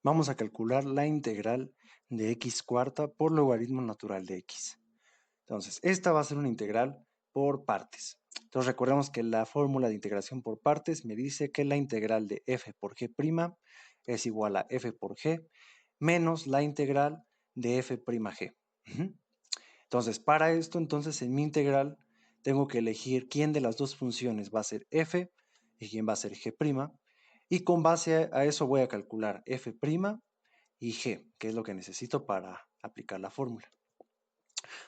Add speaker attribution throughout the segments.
Speaker 1: vamos a calcular la integral de x cuarta por logaritmo natural de x. Entonces, esta va a ser una integral por partes. Entonces, recordemos que la fórmula de integración por partes me dice que la integral de f por g' es igual a f por g menos la integral de f'(g). Entonces, para esto, en mi integral tengo que elegir quién de las dos funciones va a ser f y quién va a ser g', y con base a eso voy a calcular f' y g, que es lo que necesito para aplicar la fórmula.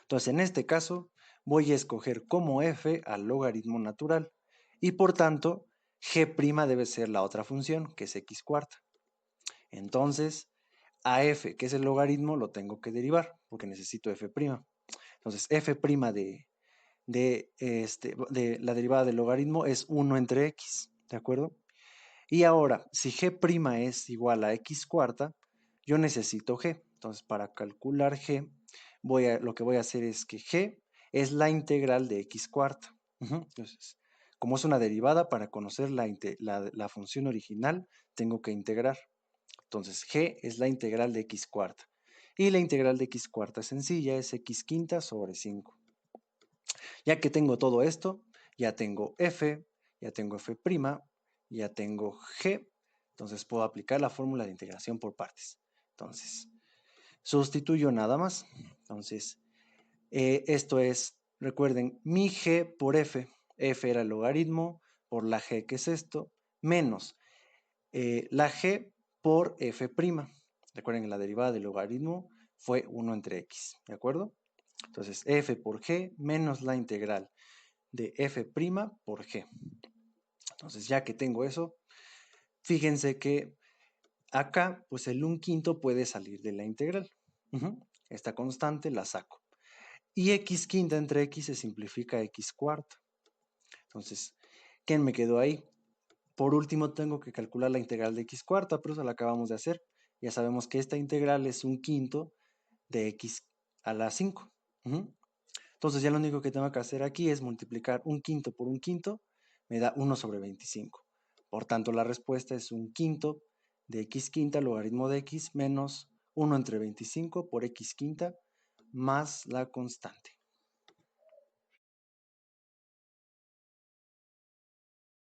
Speaker 1: Entonces, en este caso, voy a escoger como f al logaritmo natural, y por tanto, g' debe ser la otra función, que es x cuarta. Entonces, a f, que es el logaritmo, lo tengo que derivar, porque necesito f'. Entonces, f' de la derivada del logaritmo es 1 entre x, ¿de acuerdo? Y ahora, si g' es igual a x cuarta, yo necesito g. Entonces, para calcular g, lo que voy a hacer es que g es la integral de x cuarta. Entonces, como es una derivada, para conocer la función original, tengo que integrar. Entonces, g es la integral de x cuarta. Y la integral de x cuarta es sencilla, es x quinta sobre 5. Ya que tengo todo esto, ya tengo f, ya tengo f', ya tengo g, entonces puedo aplicar la fórmula de integración por partes. Entonces, sustituyo nada más. Entonces, esto es, recuerden, mi g por f. F era el logaritmo por la g, que es esto, menos la g por f'. Recuerden que la derivada del logaritmo fue 1 entre x, ¿de acuerdo? Entonces, f por g menos la integral de f' por g. Entonces, ya que tengo eso, fíjense que acá, pues el 1/5 puede salir de la integral. Esta constante la saco. Y x quinta entre x se simplifica a x cuarta. Entonces, ¿qué me quedó ahí? Por último, tengo que calcular la integral de x cuarta, pero eso la acabamos de hacer. Ya sabemos que esta integral es 1/5 de x a la 5. Entonces, ya lo único que tengo que hacer aquí es multiplicar 1/5 por 1/5, me da 1 sobre 25. Por tanto, la respuesta es 1/5 de x quinta logaritmo de x menos 1 entre 25 por x quinta más la constante.